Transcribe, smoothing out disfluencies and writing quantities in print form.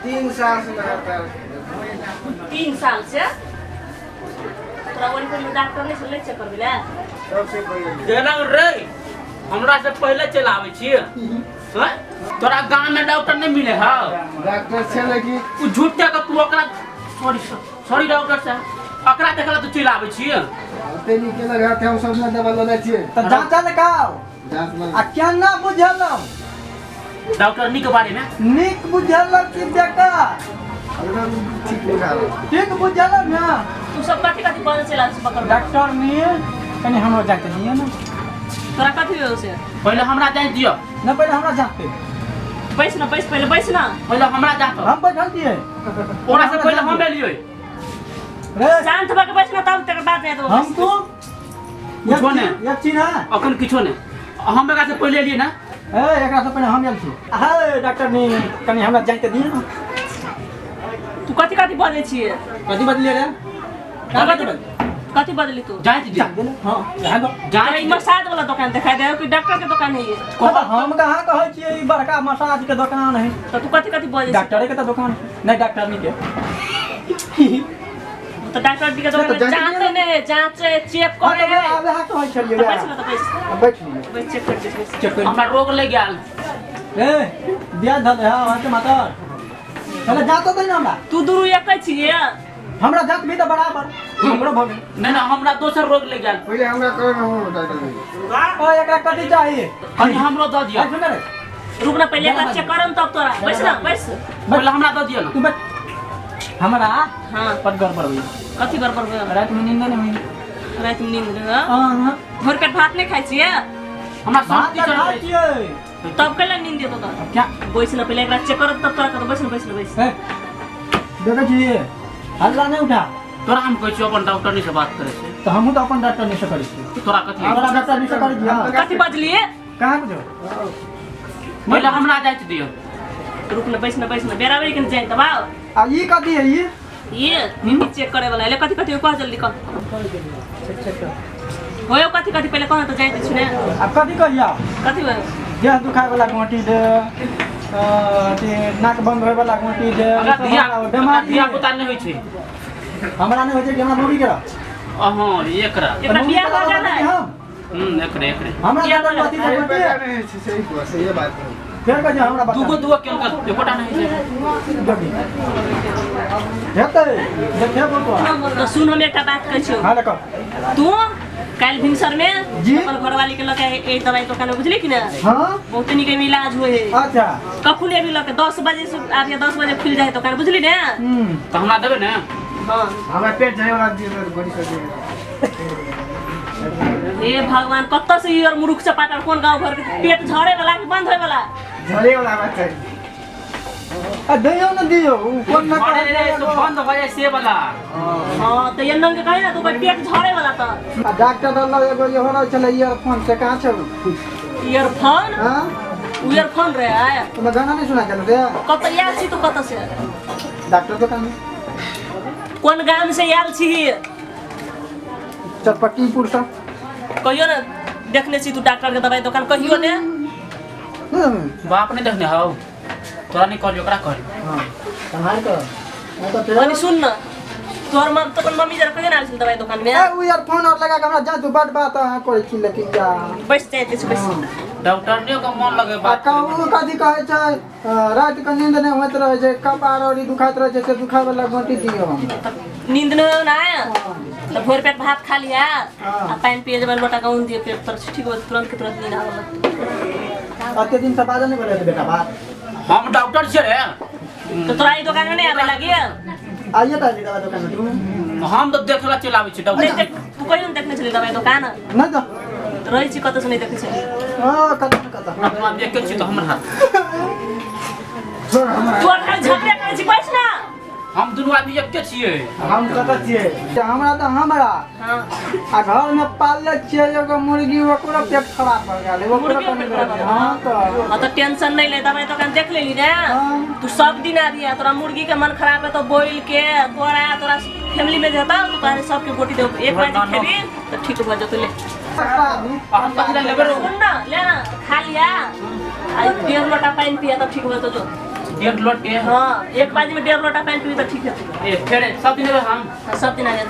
तीन साल से लगातार 3 साल से तोरा ओरी पर डॉक्टर ने से चेक कर दिला सबसे पहले देना रे हमरा से पहले चला आवे छी हैं तोरा गांव में डॉक्टर नहीं मिले ह डॉक्टर से लगी तू झूठ के तू ओकरा सॉरी डॉक्टर साहब अकरा देखला तू चला आवे छी ते निके लगा थे हम सब ना दवा लेना चाहिए तो जांच लगाओ जांच में आ क्या ना बुझलो डॉक्टर नी के बारे में निक बुझलो कि बेटा एकदम ठीक लगा ठीक बुझलो ना तू सब कथी बने चला से पकड़ डॉक्टर में कनी हमरा जांच दियो ना तोरा कथी हो से पहले हमरा जांच दियो ना पहले हमरा जांच बैठ ना पहले बैठ ना पहले हमरा जांच हम बैठल दिए ओरा से पहले हम लियो रे शांत होके बैठ ना तब तक बात है तो हमको कुछो ने एक चीज है अखन किछो ने हम एकरा से पहले लिए ना ए एकरा से पहले हम आयल छी हे डॉक्टर ने कनी हमरा जांच दियो ना तू कथी बने छिए कथी बदले रे कथी बदली तू जांच दियो जांच देले हां जांच दो जान ई मसाज वाला दुकान दिखाई दे कि डॉक्टर के दुकान है ये हम कहां कहै छियै ई बड़का मसाज के दुकान है तो तू कथी बने डॉक्टर के तो दुकान नहीं डॉक्टर नहीं के तो डॉक्टर दी के दुकान जांच ने जांच चेक करे आबे हाथ होय छलिए बैठ ना तो बैठ लिए बैठ चेक कर दे चेक कर हमरा रोग ले गेल ए बियाह धल है वहां के माता पहले जात तो ना हमरा तू दूर एक छिए हमरा जात भी तो बराबर हमरो भगे नहीं ना हमरा दोसर रोग ले गेल पहले हमरा करो ना हो डॉक्टर ओ एकरा कथी चाहिए कनी हमरो द दियो सुन रे रुक ना पहले एक चेक करम तब तोरा बैठ ना बैठ पहले हमरा द दियो ना तू बैठ हमरा हां पर गड़बड़ हुई कथी गड़बड़ हो रात में नींद नहीं हुई रात में नींद रे हां भोर पेट भात नहीं खाई छिए हमरा बात शांति चल चाहिए तब कला नींद देतो तो क्या बैठ ना पहले एक चेक करम तब तोरा कर बैठ ए देखो जी हल्ला नहीं उठा तोरा हम कहै छी अपन डॉक्टर से बात करे छै तो हमहू तो अपन डॉक्टर नहीं से करी छी तोरा कथी हमरा डॉक्टर नहीं से करी दिया कथी बजलिए कहां को पहले हमरा जांच दियो रुक ना बैठ ना बेराबरी के जाई दबाओ आ ई कथी है ये नींद चेक करे वाला है कथी कह जल्दी कह होयो कथी पहले कह तो जाई छ ने अब कथी कहिया कथी हो देह दुखाए वाला गोटी दे ते नाक बंद होय वाला गोटी दे हमरा दिया पुता नहीं होय छै हमरा नहीं होय छै कि हमरा मोरी के हां एकरा बियाह हो जाना है एकरे हमरा क्या तो अथी से गोटी नहीं सही बात है ये बात है फेर कहिया हमरा बता दुगो केन का एकोटा नहीं छै हेतै देखे बोल तो सुन हम एक बात कह छी हां देखो तू कल भिनसर में जी? अपन घरवाली के लके एक दवाई दुकान बुझली कि ना हां बहुत निक इलाज होए है अच्छा कखुले भी लके 10 बजे से आके 10 बजे खुल जाए दुकान बुझली ना तो हमरा देबे ना हां हमरा पेट जाए वाला दिए बड़ी कर हे भगवान कत्ता से ई और मुरुख से पाटर कोन गांव घर के पेट झरे वाला कि बंद होए वाला झले वाला बात है आ दियो न दियो कोन न अरे रे तो बंद हो जाए से वाला हां तो ये नंग के कहे ना तो पेट झरे वाला तो आ डॉक्टर दल्ला एगो ये हो रहल छले ईयरफोन से कहां छ ईयरफोन हां ईयरफोन रे आया तुम गाना नहीं सुना चल रे कत याल छी तू कत से डॉक्टर दुकान कोन गांव से याल छी चटपटीपुर से कहियो ना देखने छी तू डॉक्टर के दवाई दुकान कहियो ने बाप ने देखने हो तोरा नहीं करियो ओकरा कर हां कहां का मैं तो अनि सुन न तोर मम तो मम्मी जरा कहियो ना दवाई दुकान में ए उ ईयरफोन और लगा के हमरा जा तू बड़ बात कोई छी लेकिन जा बैठ जाए ते बैठ डॉक्टर ने का मन लगे आ बात कहू कथी कहै छै रात के नींद नहीं होत रहे छै कपार और दुखाइत रहे छै से दुखाय वाला गोटी दियो हमरा नींद न ना आया तो भोर पेट भात खा लिया आ पानी पिए जब लोटा गाउन दिए पेट पर ठीक हो तुरंत नींद आवला अते दिन से बाजा नहीं बोले बेटा बात हम डॉक्टर छे रे तो तोरा ई दुकान में नहीं आवे लागी आइए त दवा दुकान में तू हम तो देखला चलावे छी डॉक्टर तू कहियो न देखने छली दवाई दुकान नहीं तो रही छी कत से नहीं देखे छली कत अपना देख के छी तो हमर हाथ छोड़ हमरा तोर का झगड़ा करे छी बैठ ना हम दुनू आदमी एकटे छियै। हम कतऽ छियै? हमरा तो हमरा हाँ आ घर में पालले छियै एगो मुर्गी, ओकरो पेट खराब भऽ गेल, ओकरो मुर्गी कनि पेट खराब हां तो हाँ तो टेंशन नहीं ले, दवाई दुकान देख लेली ना। हाँ। तू सब दिन आ दिया, तोरा मुर्गी के मन खराब है तो बोइल के तोरा तोरा फैमिली में जाता तू कहने सबके बोटी दे, एक बार खेबी तो ठीक हो जातो। ले हम कथी लेबे रो? सुन ना, ले ना खा लिया आ 1.5 लोटा पानी पिया तो ठीक हो जातो। 1 लोट के हाँ एक बाजी में 1.5 लोटा पानी पी तो ठीक है। ए फेर सब दिन हम सब दिन आ जाते।